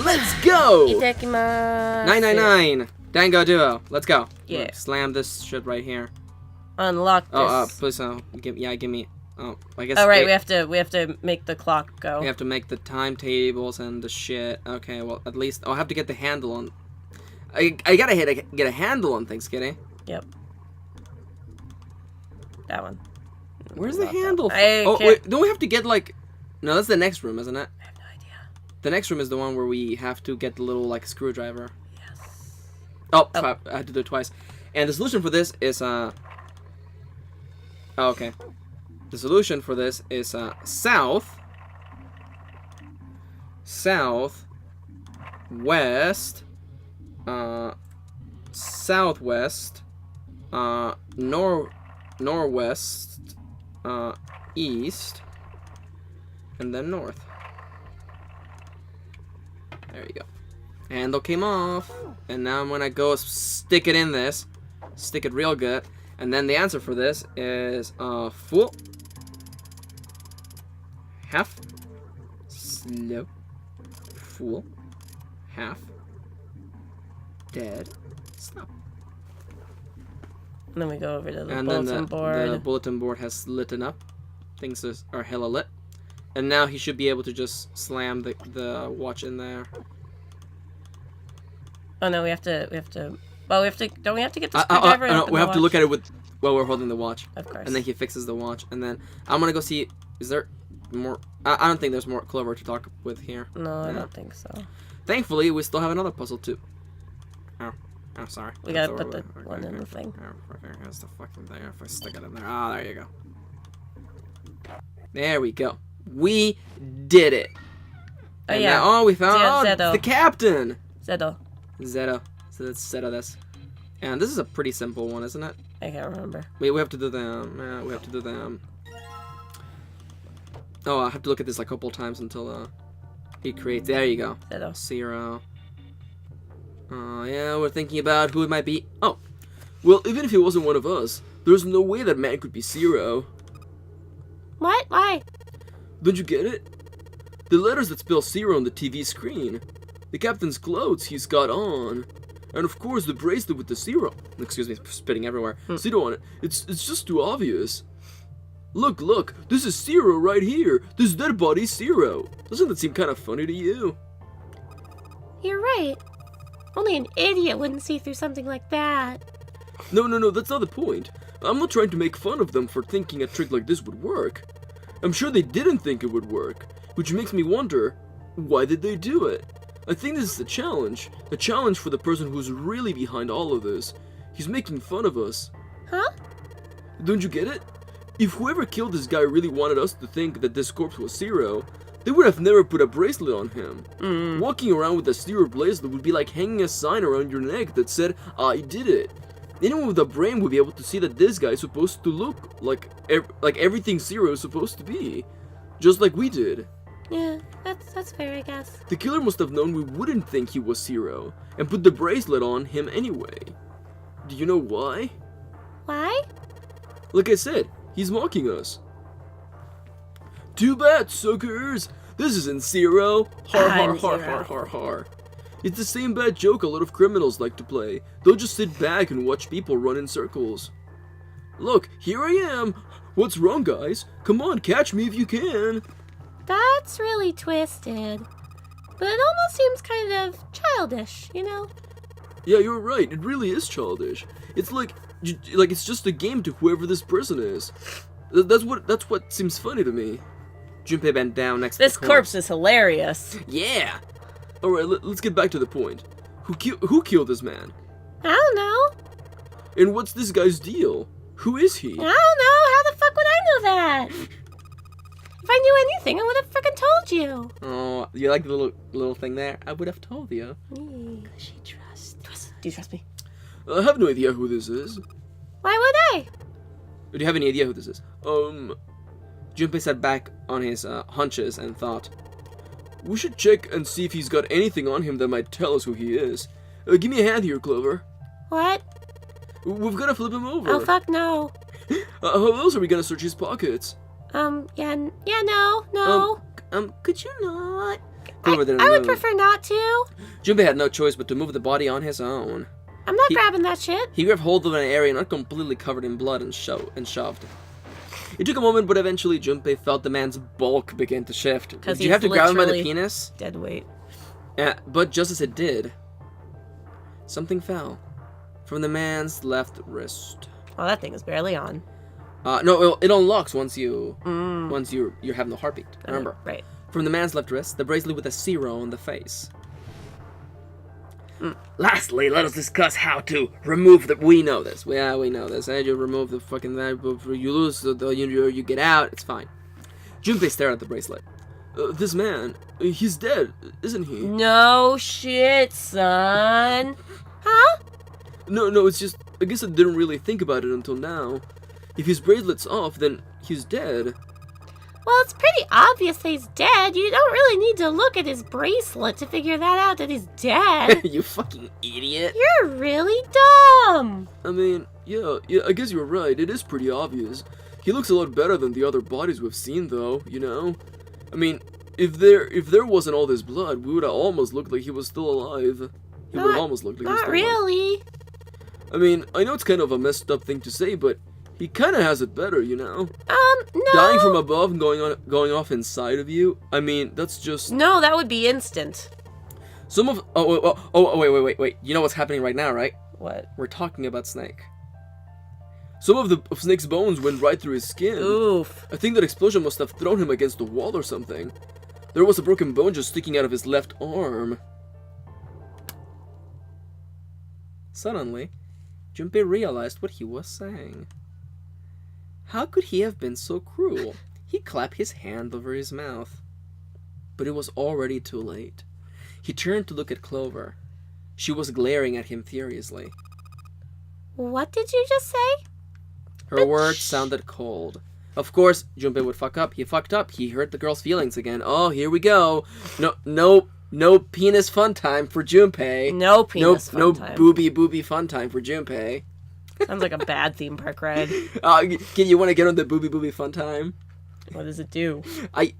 Let's go! Itakimasu. 999! Dango Duo. Let's go. Yeah. Slam this shit right here. Unlock this. Oh, please, give me. Oh, I guess. Oh, right, we have to make the clock go. We have to make the timetables and the shit. Okay, well, at least I'll have to get the handle on. I gotta get a handle on things, Kitty. Yep. That one. Where's the handle? Oh, wait, don't we have to get like? No, that's the next room, isn't it? I have no idea. The next room is the one where we have to get the little like screwdriver. Yes. Oh, I had to do it twice. And the solution for this is Oh, okay. The solution for this is south, west, southwest, northwest, east, and then north. There you go. Handle came off, and now I'm gonna go stick it in this, stick it real good, and then the answer for this is full, half, slow, full, half, dead, stop. And then we go over to the and bulletin then board. the bulletin board has lit up. Things are hella lit. And now he should be able to just slam the watch in there. Oh no, we have to. Well, don't we have to get the screwdriver? No, we have to look at it while we're holding the watch. Of course. And then he fixes the watch, and then I'm gonna go see. Is there more? I don't think there's more Clover to talk with here. No, I don't think so. Thankfully, we still have another puzzle too. Oh, sorry. We gotta put the one in the thing. Okay, here's the fucking thing. If I stick it in there. Ah, there you go. There we go. We did it. Oh, and yeah. Now, we found Zedo. the captain. Zedo. So let's settle this. And this is a pretty simple one, isn't it? I can't remember. Wait, we have to do them. We have to do them. Oh, I have to look at this like a couple times until he creates. There you go. Zedo. 0. Yeah, we're thinking about who it might be. Oh, well, even if he wasn't one of us, there's no way that man could be 0. What? Why? Don't you get it? The letters that spell 0 on the TV screen. The captain's clothes he's got on. And of course the bracelet with the 0. Excuse me, spitting everywhere. 0 on it. It's just too obvious. Look, this is 0 right here. This dead body's 0. Doesn't that seem kind of funny to you? You're right. Only an idiot wouldn't see through something like that. No, that's not the point. I'm not trying to make fun of them for thinking a trick like this would work. I'm sure they didn't think it would work, which makes me wonder, why did they do it? I think this is a challenge for the person who's really behind all of this. He's making fun of us. Huh? Don't you get it? If whoever killed this guy really wanted us to think that this corpse was 0, they would have never put a bracelet on him. Walking around with a 0 bracelet would be like hanging a sign around your neck that said, I did it. Anyone with a brain would be able to see that this guy is supposed to look like everything 0 is supposed to be. Just like we did. Yeah, that's fair, I guess. The killer must have known we wouldn't think he was 0, and put the bracelet on him anyway. Do you know why? Why? Like I said, he's mocking us. Too bad, suckers! This isn't 0! Har har har har har har. It's the same bad joke a lot of criminals like to play. They'll just sit back and watch people run in circles. Look, here I am! What's wrong, guys? Come on, catch me if you can! That's really twisted. But it almost seems kind of childish, you know? Yeah, you're right. It really is childish. It's like it's just a game to whoever this person is. That's what seems funny to me. Junpei bent down next to the corpse is hilarious. Yeah! Alright, let's get back to the point. Who killed this man? I don't know. And what's this guy's deal? Who is he? I don't know. How the fuck would I know that? If I knew anything, I would have frickin' told you. Oh, you like the little thing there? I would have told you. She trusts. Do you trust me? I have no idea who this is. Why would I? Do you have any idea who this is? Junpei sat back on his hunches and thought, we should check and see if he's got anything on him that might tell us who he is. Give me a hand here, Clover. What? We've got to flip him over. Oh, fuck no. How else are we going to search his pockets? Yeah, no. Could you not? Clover didn't I would move. prefer not to. Junpei had no choice but to move the body on his own. I'm not grabbing that shit. He grabbed hold of an area not completely covered in blood and shoved. It took a moment, but eventually Junpei felt the man's bulk begin to shift. Did you have to grab him by the penis? Dead weight. But just as it did, something fell from the man's left wrist. Oh, that thing is barely on. No, it unlocks once you're having the heartbeat. Remember? Right. From the man's left wrist, the bracelet with a 0 on the face. Lastly, let us discuss how to remove the. We know this. Yeah, we know this. You remove the fucking. You lose you get out. It's fine. Junpei stared at the bracelet. This man, he's dead, isn't he? No shit, son. Huh? No, it's just. I guess I didn't really think about it until now. If his bracelet's off, then he's dead. Well, it's pretty obvious that he's dead. You don't really need to look at his bracelet to figure that out that he's dead. You fucking idiot. You're really dumb. I mean, yeah, I guess you're right. It is pretty obvious. He looks a lot better than the other bodies we've seen, though, you know? I mean, if there wasn't all this blood, we would have almost looked like he was still alive. He would have almost looked like he was still alive. Not really. I mean, I know it's kind of a messed up thing to say, but he kind of has it better, you know? No. Dying from above and going off inside of you, I mean, that's just... No, that would be instant. Some of... wait. You know what's happening right now, right? What? We're talking about Snake. Some of Snake's bones went right through his skin. Oof. I think that explosion must have thrown him against the wall or something. There was a broken bone just sticking out of his left arm. Suddenly, Junpei realized what he was saying. How could he have been so cruel? He clapped his hand over his mouth. But it was already too late. He turned to look at Clover. She was glaring at him furiously. What did you just say? Her words sounded cold. Of course, Junpei would fuck up. He fucked up. He hurt the girl's feelings again. Oh, here we go. No penis fun time for Junpei. No penis fun time. No boobie fun time for Junpei. Sounds like a bad theme park ride. Can you want to get on the boobie fun time? What does it do? I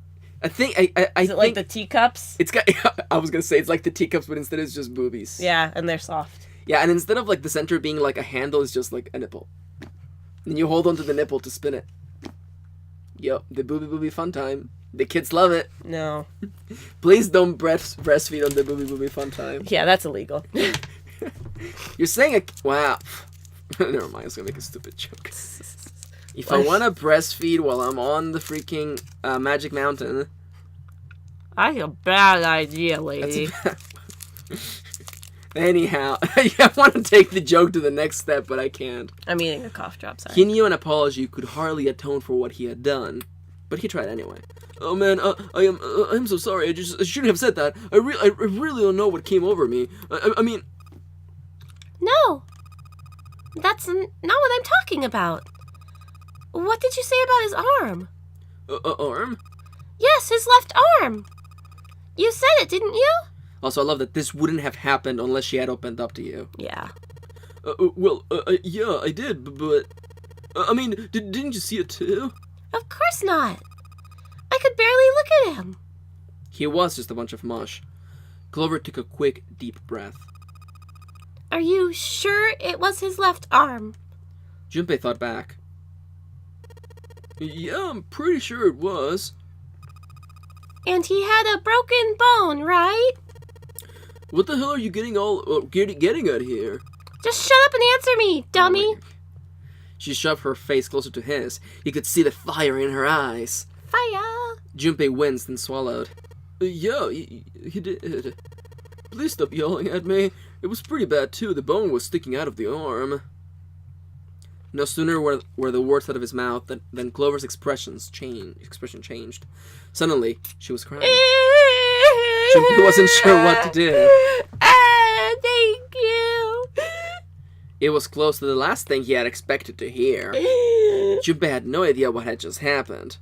think Is it like the teacups? It's got. I was gonna say it's like the teacups, but instead it's just boobies. Yeah, and they're soft. Yeah, and instead of like the center being like a handle, it's just like a nipple. And you hold onto the nipple to spin it. Yep, the boobie fun time. The kids love it. No. Please don't breastfeed on the boobie fun time. Yeah, that's illegal. You're saying wow. Never mind, I was gonna make a stupid joke. If I want to breastfeed while I'm on the freaking Magic Mountain... That's a bad idea, lady. Anyhow, I want to take the joke to the next step, but I can't. I'm eating a cough drop, sorry. He knew an apology could hardly atone for what he had done, but he tried anyway. Oh man, I'm so sorry. I shouldn't have said that. I really don't know what came over me. I mean... No. That's not what I'm talking about. What did you say about his arm? Arm? Yes, his left arm. You said it, didn't you? Also, I love that this wouldn't have happened unless she had opened up to you. Yeah. Yeah, I did, but... I mean, didn't you see it too? Of course not. I could barely look at him. He was just a bunch of mush. Clover took a quick, deep breath. Are you sure it was his left arm? Junpei thought back. Yeah, I'm pretty sure it was. And he had a broken bone, right? What the hell are you getting at here? Just shut up and answer me, dummy. She shoved her face closer to his. He could see the fire in her eyes. Fire. Junpei winced and swallowed. Yeah, he did. Please stop yelling at me. It was pretty bad too. The bone was sticking out of the arm. No sooner were the words out of his mouth than Clover's expression changed. Suddenly, she was crying. Junpei wasn't sure what to do. Thank you. It was close to the last thing he had expected to hear. Junpei had no idea what had just happened.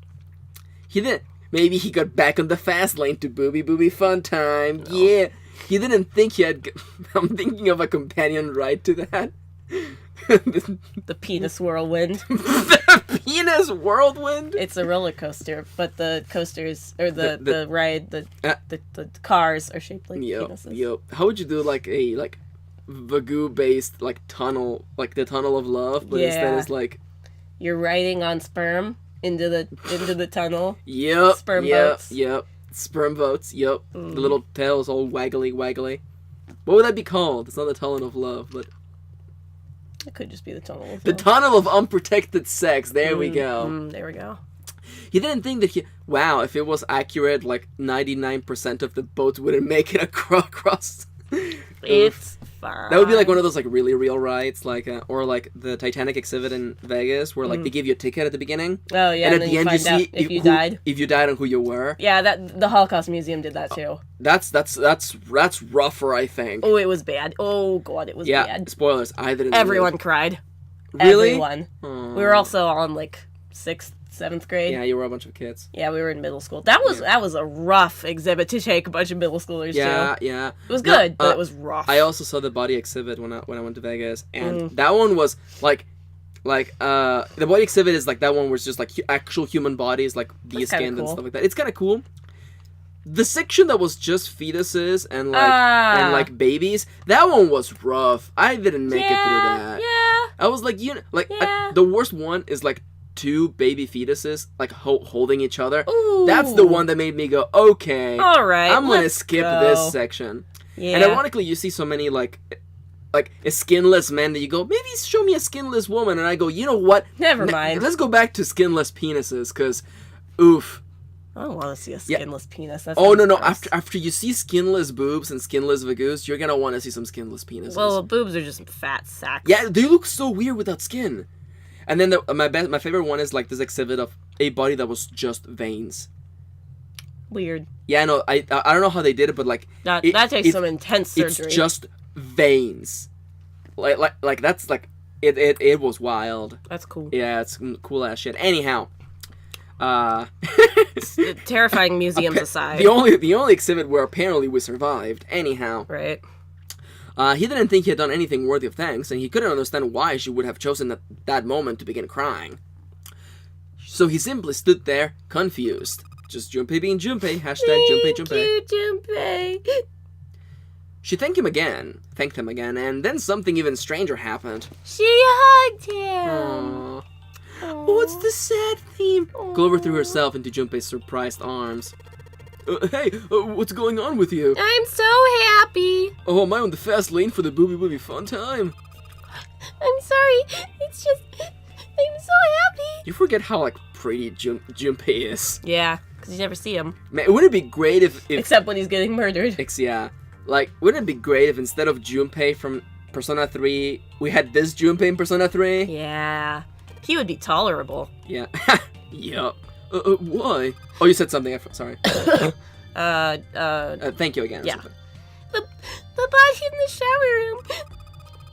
Maybe he got back on the fast lane to boobie fun time. No. Yeah. He didn't think he had... I'm thinking of a companion ride to that. The penis whirlwind. The penis whirlwind? It's a roller coaster, but the coasters, or the ride, the cars are shaped like penises. Yep. How would you do like a Vagoo-based like tunnel, like the tunnel of love, but instead it's like you're riding on sperm into the tunnel. Yep. Sperm boats. Yep. Sperm boats. Yep. The little tails all waggly. What would that be called? It's not the tunnel of love, but it could just be the tunnel of love. The tunnel of unprotected sex. There we go. There we go. He didn't think that wow, if it was accurate, like 99% of the boats wouldn't make it across. It's fine. That would be like one of those like really real rides, like or like the Titanic exhibit in Vegas, where like they give you a ticket at the beginning. Oh yeah, and at the end you see if you died. If you died and who you were. Yeah, the Holocaust Museum did that too. That's rougher, I think. Oh, it was bad. Oh god, it was bad. Yeah, spoilers. I didn't. Everyone cried. Really? Everyone. We were also on like 6th, 7th grade. Yeah, you were a bunch of kids. Yeah, we were in middle school. That was a rough exhibit to take a bunch of middle schoolers to. Yeah. It was good, but it was rough. I also saw the body exhibit when I went to Vegas, and that one was like the body exhibit is like that one was just like actual human bodies, like de-skinned and stuff like that. It's kind of cool. The section that was just fetuses and like babies, that one was rough. I didn't make it through that. Yeah. I was like, the worst one is like 2 baby fetuses like holding each other. Ooh. That's the one that made me go, okay, all right, I'm gonna skip this section. Yeah. And ironically, you see so many like a skinless man that you go, maybe show me a skinless woman, and I go, you know what? Never mind. Let's go back to skinless penises, because, oof. I don't want to see a skinless penis. That's no. gross. After you see skinless boobs and skinless vagoos, you're gonna want to see some skinless penises. Well, boobs are just fat sacks. Yeah, they look so weird without skin. And then my favorite one is like this exhibit of a body that was just veins. Weird. Yeah, no, I don't know how they did it, but like that takes some intense surgery. It's just veins. Like that's like it was wild. That's cool. Yeah, it's cool ass shit. Anyhow, terrifying museums aside, the only exhibit where apparently we survived. Anyhow, right. He didn't think he had done anything worthy of thanks, and he couldn't understand why she would have chosen that moment to begin crying. So he simply stood there, confused. Just Junpei being Junpei. Hashtag Junpei Junpei. Thank you, Junpei. She thanked him again, and then something even stranger happened. She hugged him. Aww. What's the sad theme? Clover threw herself into Junpei's surprised arms. Hey, what's going on with you? I'm so happy. Oh, am I on the fast lane for the boobie fun time? I'm sorry. It's just, I'm so happy. You forget how like pretty Junpei is. Yeah, because you never see him. Man, wouldn't it be great if except when he's getting murdered. Yeah, like wouldn't it be great if instead of Junpei from Persona 3, we had this Junpei in Persona 3? Yeah, he would be tolerable. Yeah. Yup. Why? Oh, you said something. Sorry. Thank you again. Yeah. The body in the shower room.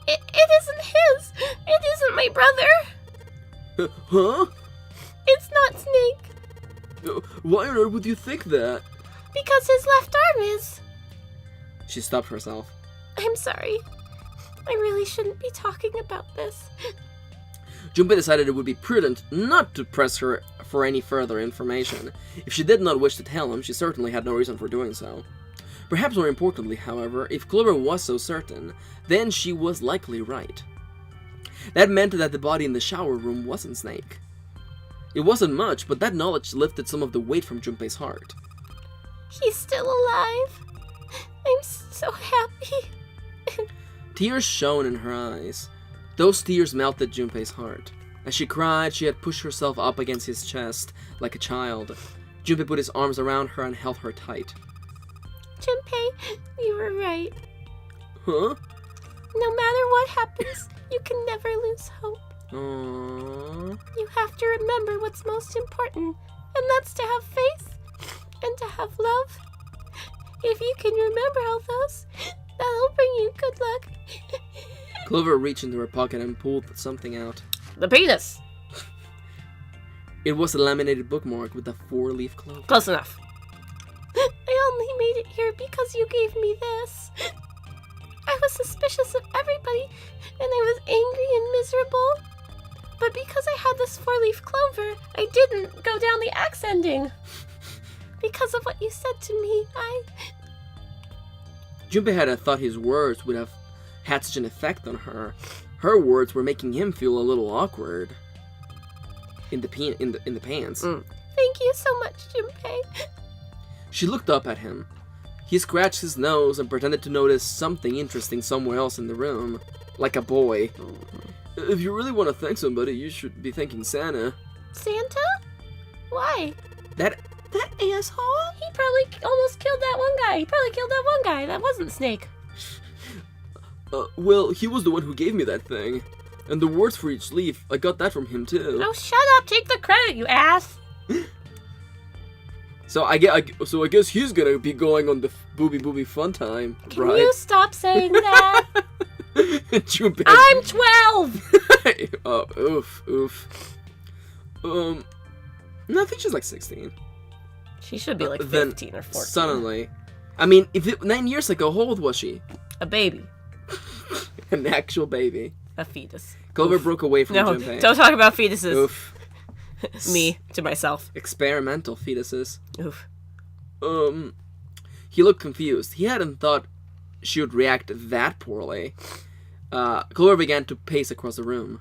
It isn't his. It isn't my brother. Huh? It's not Snake. Why on earth would you think that? Because his left arm is. She stopped herself. I'm sorry. I really shouldn't be talking about this. Junpei decided it would be prudent not to press her for any further information. If she did not wish to tell him, she certainly had no reason for doing so. Perhaps more importantly, however, if Clover was so certain, then she was likely right. That meant that the body in the shower room wasn't Snake. It wasn't much, but that knowledge lifted some of the weight from Junpei's heart. He's still alive. I'm so happy. Tears shone in her eyes. Those tears melted Junpei's heart. As she cried, she had pushed herself up against his chest like a child. Junpei put his arms around her and held her tight. Junpei, you were right. Huh? No matter what happens, you can never lose hope. Aww. You have to remember what's most important, and that's to have faith and to have love. If you can remember all those, that'll bring you good luck. Clover reached into her pocket and pulled something out. The penis! It was a laminated bookmark with a 4-leaf clover. Close enough. I only made it here because you gave me this. I was suspicious of everybody, and I was angry and miserable. But because I had this 4-leaf clover, I didn't go down the axe ending. Because of what you said to me, Junpei hadn't thought his words would have had such an effect on her. Her words were making him feel a little awkward. In the pants. Thank you so much, Junpei. She looked up at him. He scratched his nose and pretended to notice something interesting somewhere else in the room. Like a boy. If you really want to thank somebody, you should be thanking Santa. Santa? Why? That asshole? He probably almost killed that one guy. He probably killed that one guy. That wasn't Snake. Well, he was the one who gave me that thing. And the words for each leaf, I got that from him too. Oh, shut up. Take the credit, you ass. So I guess he's gonna be going on the boobie fun time, Can right? you stop saying that? Junpei. I'm 12! Oh, oof. No, I think she's like 16. She should be like 15 or 14. Suddenly. I mean, 9 years ago, how old was she? A baby. An actual baby. A fetus. Clover broke away from No, Junpei. don't talk about fetuses. Oof. Me, to myself. Experimental fetuses. Oof. He looked confused. He hadn't thought she would react that poorly. Clover began to pace across the room.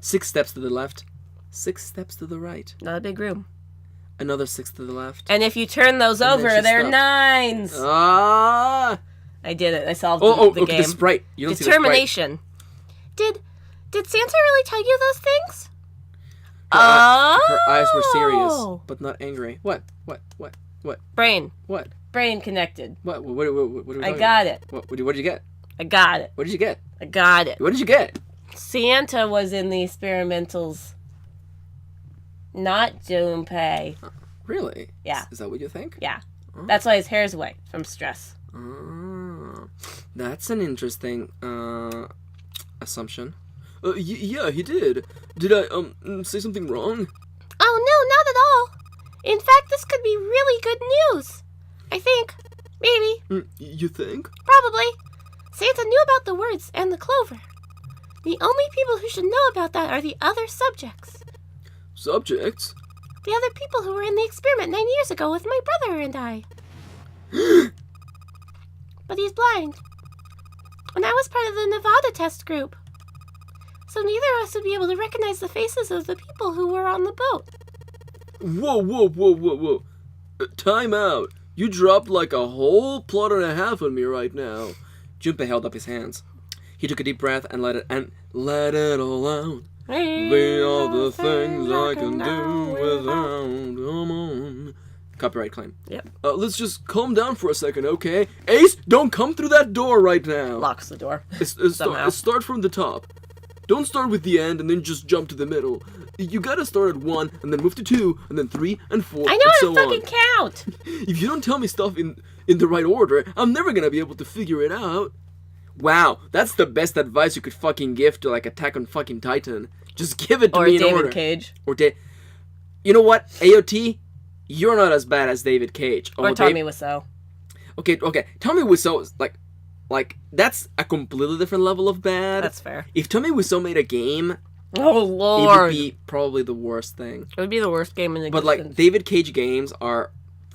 6 steps to the left. 6 steps to the right. Not a big room. Another 6 to the left. And if you turn those And over, then she they're stopped. 9s. Ah! I did it. I solved the okay, game. the sprite. You don't Determination. Did Santa really tell you those things? See the sprite. Oh! Her eyes were serious, but not angry. What? Brain. What? Brain connected. What are we talking I got it. What did you get? I got it. What did you get? I got it. What did you get? Santa was in the experimentals. Not Junpei. Really? Yeah. Is that what you think? Yeah. Oh. That's why his hair's white from stress. Oh, that's an interesting assumption. Yeah, he did. Did I say something wrong? Oh, no, not at all. In fact, this could be really good news. I think. Maybe. You think? Probably. Santa knew about the words and the clover. The only people who should know about that are the other subjects. Subjects? The other people who were in the experiment 9 years ago with my brother and I. But he's blind. And I was part of the Nevada test group. So neither of us would be able to recognize the faces of the people who were on the boat. Whoa. Time out. You dropped like a whole plot and a half on me right now. Junpei held up his hands. He took a deep breath and let it all out. Be all the things I can do without. Come on. Copyright claim. Yep. Let's just calm down for a second, okay? Ace, don't come through that door right now. Locks the door. Start from the top. Don't start with the end and then just jump to the middle. You gotta start at 1 and then move to 2 and then 3 and 4 I know and how so to fucking on. count. If you don't tell me stuff in the right order, I'm never gonna be able to figure it out. Wow, that's the best advice you could fucking give to like Attack on fucking Titan. Just give it to me in order. Or David Cage. You know what, AOT? You're not as bad as David Cage. Or Tommy Wiseau. Okay. Tommy Wiseau is like that's a completely different level of bad. That's fair. If Tommy Wiseau made a game, oh it lord, would be probably the worst thing. It would be the worst game in existence. But like David Cage games are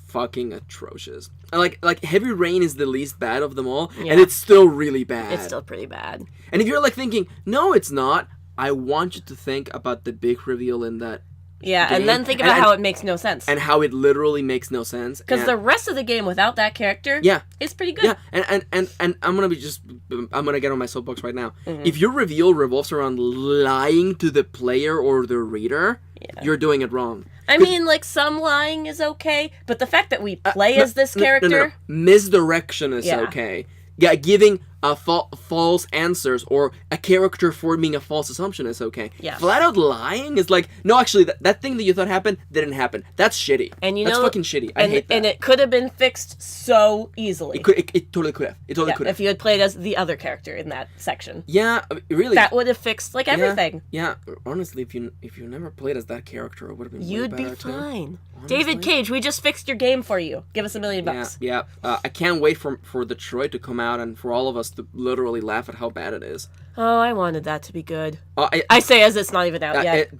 fucking atrocious. And like Heavy Rain is the least bad of them all, Yeah. and it's still really bad. It's still pretty bad. And if you're like thinking, no, it's not, I want you to think about the big reveal in that. Yeah, game. and then think about how it makes no sense. And how it literally makes no sense. Because the rest of the game without that character, is pretty good. Yeah, and I'm gonna get on my soapbox right now. Mm-hmm. If your reveal revolves around lying to the player or the reader, you're doing it wrong. I mean, like, some lying is okay, but the fact that we play as this character... No. Misdirection is okay. Yeah, giving false answers or a character forming a false assumption is okay. Yeah. Flat out lying is like, no, actually, that thing that you thought happened didn't happen. That's shitty. And that's fucking shitty. I hate that. And it could have been fixed so easily. It totally could have. It totally could have. If you had played as the other character in that section. Yeah, really. That would have fixed, like, everything. Yeah, honestly, if you never played as that character, it would have been way better, fine. Too. David Cage, we just fixed your game for you. Give us $1 million. Yeah. I can't wait for Detroit to come out and for all of us to literally laugh at how bad it is. Oh, I wanted that to be good. I say as it's not even out yet.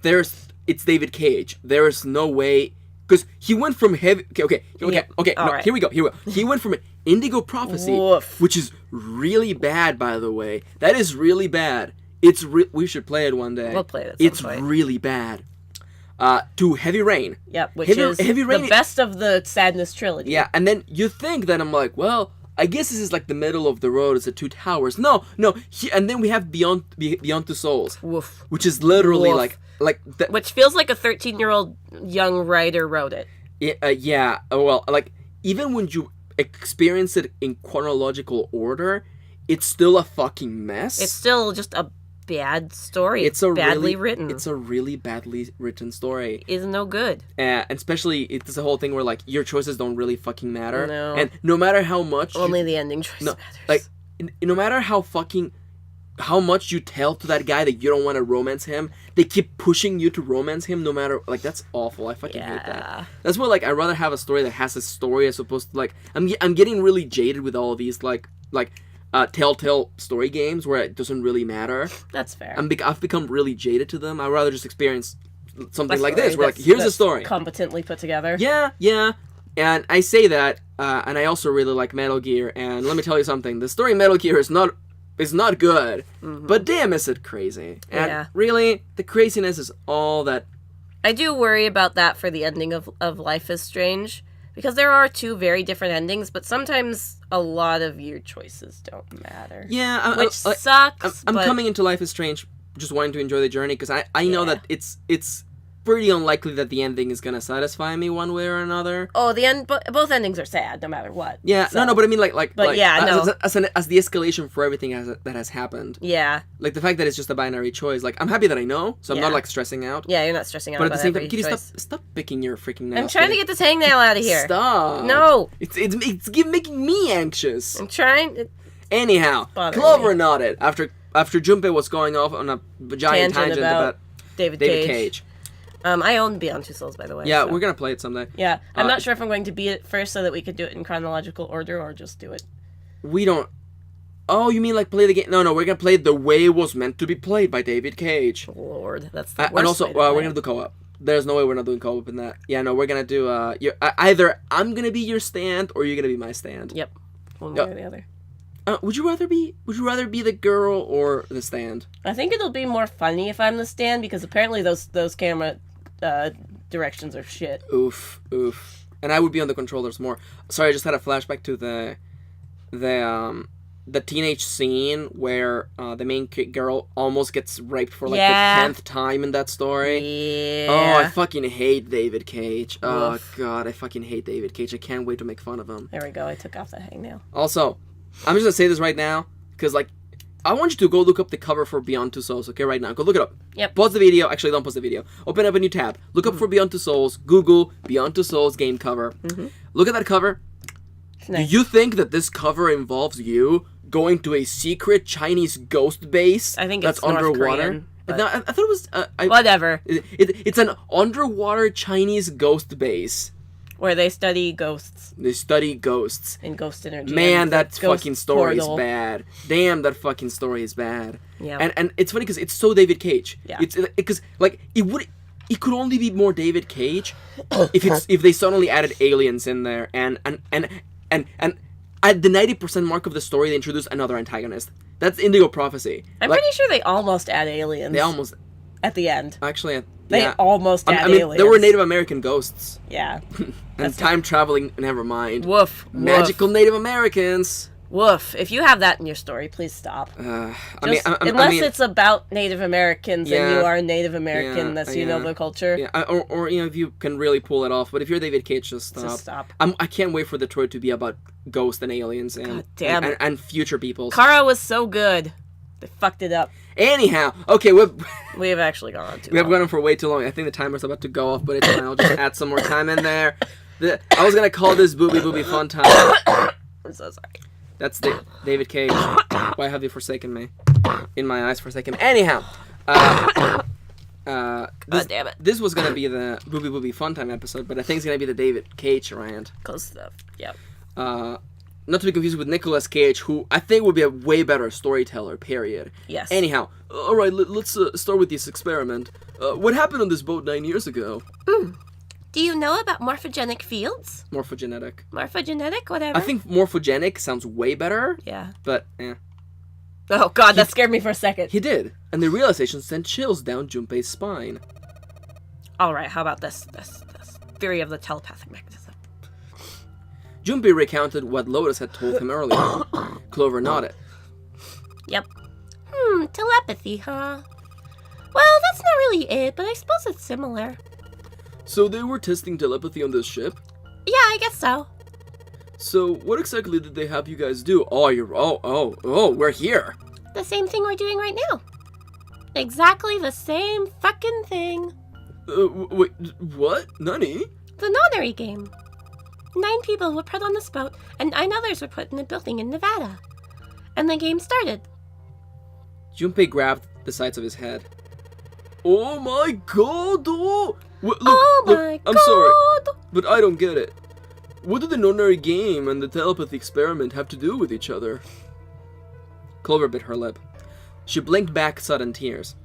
It's David Cage. There is no way, because he went from heavy. Okay. Right. Here we go. He went from Indigo Prophecy, which is really bad, by the way. That is really bad. We should play it one day. We'll play it. It's really bad. To Heavy Rain. Yep, which is Heavy Rain, the best of the Sadness trilogy. Yeah, and then you think that I'm like, well, I guess this is like the middle of the road. It's the Two Towers. No. And then we have Beyond Two Souls, which is literally like which feels like a 13-year-old young writer wrote it. Yeah. Well, like even when you experience it in chronological order, it's still a fucking mess. It's still just a bad story. It's badly written. It's a really badly written story. It's no good. And especially, it's the whole thing where, like, your choices don't really fucking matter. No. And no matter how much... Only the ending choice matters. Like, no matter how much you tell to that guy that you don't want to romance him, they keep pushing you to romance him no matter... Like, that's awful. I fucking hate that. That's why, like, I'd rather have a story that has a story as opposed to, like... I'm getting really jaded with all of these, like telltale story games where it doesn't really matter. That's fair. I've become really jaded to them. I'd rather just experience something like this, where like, here's a story. Competently put together. Yeah. And I say that, and I also really like Metal Gear, and let me tell you something, the story in Metal Gear is not good, but damn is it crazy. And really, the craziness is all that... I do worry about that for the ending of Life is Strange, because there are two very different endings, but sometimes a lot of your choices don't matter. Yeah, which sucks. I'm coming into Life is Strange just wanting to enjoy the journey, because I know that it's pretty unlikely that the ending is gonna satisfy me one way or another. Oh, both endings are sad, no matter what. Yeah, so. No, but I mean, as the escalation for everything that has happened. Yeah. Like, the fact that it's just a binary choice. Like, I'm happy that I know, so I'm not, like, stressing out. Yeah, you're not stressing out but at about the same time, Kitty, stop picking your freaking nails. I'm trying to get this hangnail out of here. Stop. No. It's making me anxious. I'm trying. Anyhow, Clover nodded after Junpei was going off on a giant tangent about David Cage. I own Beyond Two Souls, by the way. Yeah, we're gonna play it someday. Yeah, I'm not sure if I'm going to beat it first so that we could do it in chronological order or just do it. We don't... Oh, you mean like play the game? No, we're gonna play it the way it was meant to be played by David Cage. Lord, that's the worst and also, way to we're gonna do co-op. There's no way we're not doing co-op in that. Yeah, no, we're gonna do, either I'm gonna be your stand or you're gonna be my stand. Yep. One way or the other. Would you rather be the girl or the stand? I think it'll be more funny if I'm the stand, because apparently those camera directions are shit. Oof. And I would be on the controllers more. Sorry, I just had a flashback to the teenage scene where the main girl almost gets raped for like the 10th time in that story. Yeah. Oh, I fucking hate David Cage. Oh god, I fucking hate David Cage. I can't wait to make fun of him. There we go. I took off the hangnail. Also, I'm just gonna say this right now, because like, I want you to go look up the cover for Beyond Two Souls, okay, right now. Go look it up. Yep. Pause the video. Actually, don't pause the video. Open up a new tab. Look up for Beyond Two Souls. Google Beyond Two Souls game cover. Look at that cover. Nice. Do you think that this cover involves you going to a secret Chinese ghost base I think that's it's North underwater? Korean, but... No, I thought it was... Whatever. It's an underwater Chinese ghost base. Where they study ghosts. They study ghosts. And ghost energy. Man, that fucking story is bad. Damn, that fucking story is bad. Yeah. And it's funny because it's so David Cage. Yeah. It's because like it could only be more David Cage if they suddenly added aliens in there and at the 90% mark of the story they introduce another antagonist. That's Indigo Prophecy. I'm pretty sure they almost add aliens. They almost at the end. Actually, they almost add aliens. There were Native American ghosts. Yeah. And time traveling, never mind. Woof. Magical Native Americans. Woof. If you have that in your story, please stop. Unless it's about Native Americans and you are a Native American, you know the culture. Yeah. Or if you can really pull it off. But if you're David Cage, just stop. Just stop. I can't wait for Detroit to be about ghosts and aliens and God damn it. And future peoples. Kara was so good. They fucked it up. Anyhow, okay, we've actually gone on too long. We have gone on for way too long. I think the timer's about to go off, but it's fine. I'll just add some more time in there. I was gonna call this Boobie Fun Time. I'm so sorry. That's David Cage. Why have you forsaken me? In my eyes forsaken me. Anyhow, God damn it. This was gonna be the Boobie Boobie Fun Time episode, but I think it's gonna be the David Cage rant. Close enough. Yep. Not to be confused with Nicolas Cage, who I think would be a way better storyteller, period. Yes. Anyhow, Alright, let's start with this experiment. What happened on this boat 9 years ago? Do you know about morphogenic fields? morphogenetic. Morphogenetic, whatever. I think morphogenic sounds way better, Yeah. but Oh god, that scared me for a second. he did. And the realization sent chills down Junpei's spine. Alright, how about this theory of the telepathic mechanism? Junpei recounted what Lotus had told him earlier. Clover nodded. Yep. Telepathy, huh? Well, that's not really it, but I suppose it's similar. So they were testing telepathy on this ship? Yeah, I guess so. So what exactly did they have you guys do? We're here. The same thing we're doing right now. Exactly the same fucking thing. Wait, what? Nani? The nonary game. 9 people were put on this boat, and 9 others were put in a building in Nevada. And the game started. Junpei grabbed the sides of his head. Oh my god! Look, my I'm god! sorry, but I don't get it. What did the nonary game and the telepathy experiment have to do with each other? Clover bit her lip. She blinked back sudden tears.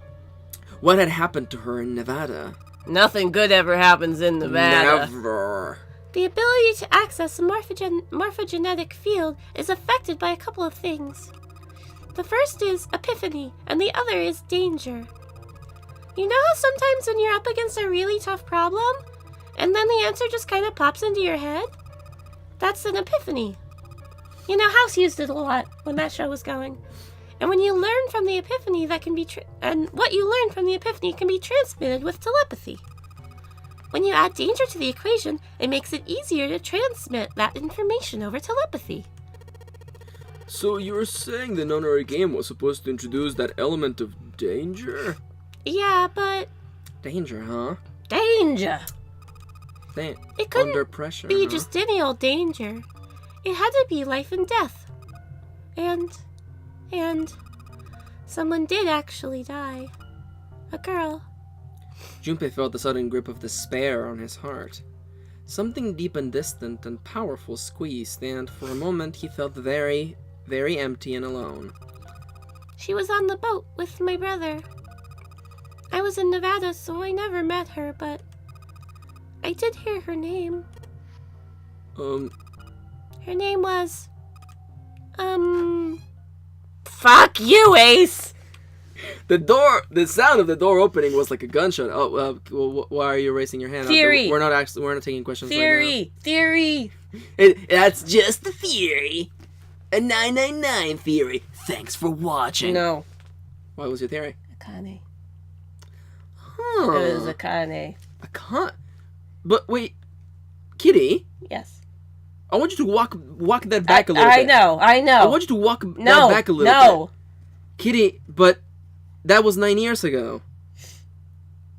What had happened to her in Nevada? Nothing good ever happens in Nevada. Never. The ability to access a morphogenetic field is affected by a couple of things. The first is epiphany, and the other is danger. You know how sometimes when you're up against a really tough problem, and then the answer just kind of pops into your head? That's an epiphany. You know, House used it a lot when that show was going. And when you learn from the epiphany, that can be what you learn from the epiphany can be transmitted with telepathy. When you add danger to the equation, it makes it easier to transmit that information over telepathy. So you're saying the nonary game was supposed to introduce that element of danger? Yeah, but Danger, huh? Danger! it couldn't Under pressure. be huh? just any old danger. It had to be life and death. And someone did actually die. A girl. Junpei felt the sudden grip of despair on his heart. Something deep and distant and powerful squeezed, and for a moment he felt very, very empty and alone. She was on the boat with my brother. I was in Nevada, so I never met her, but I did hear her name. Her name was... Fuck you, Ace! The sound of the door opening was like a gunshot. Why are you raising your hand? Theory. We're not taking questions Theory! Theory! That's just a theory. A 999 theory. Thanks for watching. No. What was your theory? Akane. Huh. It was Akane. But wait, Kitty, Yes. I want you to walk that back a little I bit. know. I want you to walk that back a little bit. Kitty, but that was 9 years ago.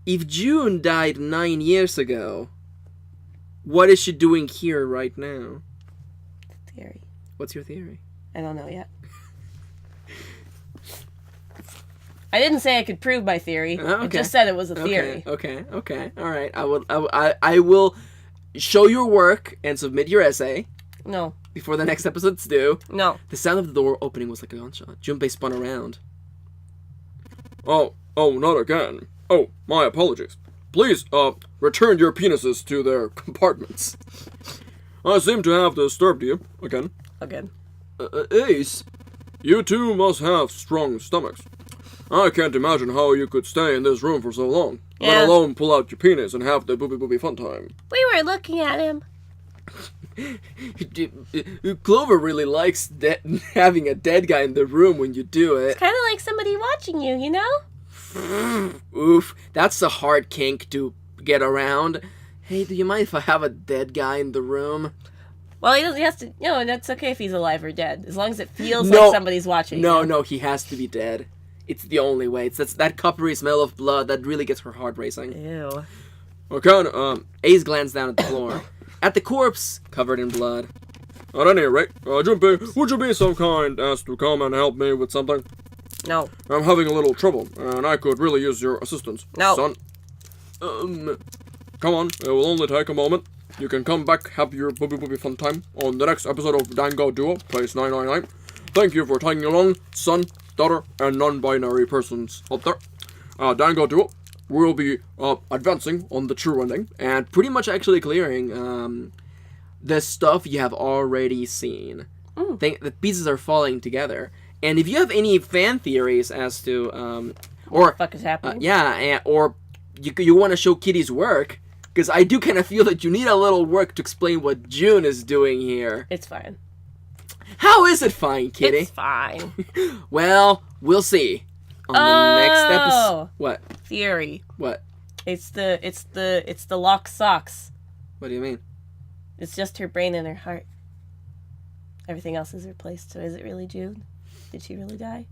If June died 9 years ago, what is she doing here right now? Theory. What's your theory? I don't know yet. I didn't say I could prove my theory. Okay. I just said it was a theory. Okay. All right. I will show your work and submit your essay No. before the next episode's due. No. The sound of the door opening was like a gunshot. Junpei spun around. Oh, not again. Oh, my apologies. Please, return your penises to their compartments. I seem to have disturbed you again. Again. Ace, you two must have strong stomachs. I can't imagine how you could stay in this room for so long, Yeah. let alone pull out your penis and have the boobie fun time. We were looking at him. Clover really likes having a dead guy in the room when you do it. Kind of like somebody watching you, you know? Oof, that's a hard kink to get around. Hey, do you mind if I have a dead guy in the room? Well, he has to. No, that's okay if he's alive or dead, as long as it feels No. like somebody's watching. No, he has to be dead. It's the only way. It's that coppery smell of blood that really gets her heart racing. Ew. Okay, Ace glanced down at the floor. At the corpse, covered in blood. at any rate, Junpei, would you be so kind as to come and help me with something? No. I'm having a little trouble, and I could really use your assistance. No. Son. Come on, it will only take a moment. You can come back, have your boobie fun time on the next episode of Dango Duo, place 999. Thank you for tagging along, son, daughter, and non-binary persons out there. Dango Duo will be advancing on the true ending, and pretty much actually clearing the stuff you have already seen. The pieces are falling together. And if you have any fan theories as to, what the fuck is happening? or you want to show Kitty's work, because I do kind of feel that you need a little work to explain what June is doing here. It's fine. How is it fine, Kitty? It's fine. Well, we'll see on the next episode. What? Theory. What? It's the lock socks. What do you mean? It's just her brain and her heart. Everything else is replaced. So is it really June? Did she really die?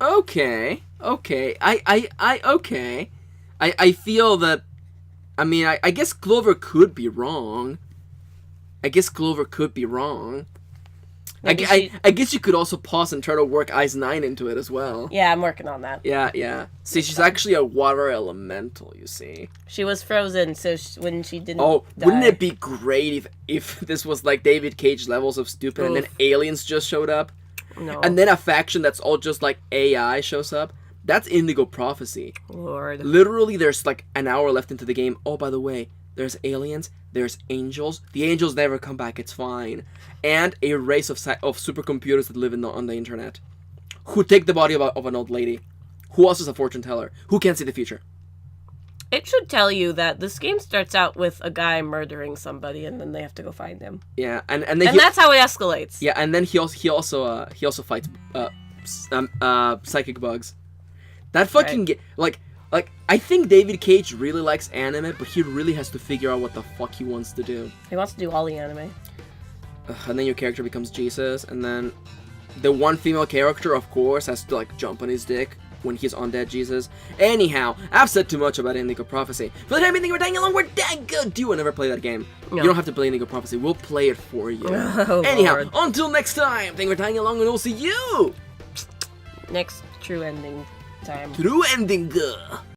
Okay. I feel that, I mean, I guess Clover could be wrong. I guess you could also pause and try to work Ice 9 into it as well. Yeah, I'm working on that. Yeah. See, she's actually a water elemental, you see. She was frozen, so when she didn't die. Wouldn't it be great if this was like David Cage levels of stupid and then aliens just showed up? No. And then a faction that's all just like AI shows up? That's Indigo Prophecy. Lord. Literally, there's like an hour left into the game. Oh, by the way, there's aliens, there's angels. The angels never come back, it's fine. And a race of supercomputers that live on the internet. Who take the body of an old lady. Who also is a fortune teller. Who can't see the future. It should tell you that this game starts out with a guy murdering somebody, and then they have to go find him. Yeah, and that's how it escalates. Yeah, and then he also fights psychic bugs. That fucking like I think David Cage really likes anime, but he really has to figure out what the fuck he wants to do. He wants to do all the anime. And then your character becomes Jesus, and then the one female character, of course, has to like jump on his dick when he's undead Jesus. Anyhow, I've said too much about Indigo Prophecy. For the time being, we're dying along. We're Dango Duo. Never play that game. No. You don't have to play Indigo Prophecy. We'll play it for you. Anyhow, Lord. Until next time, thank you for dying along, and we'll see you next true ending time. True ending.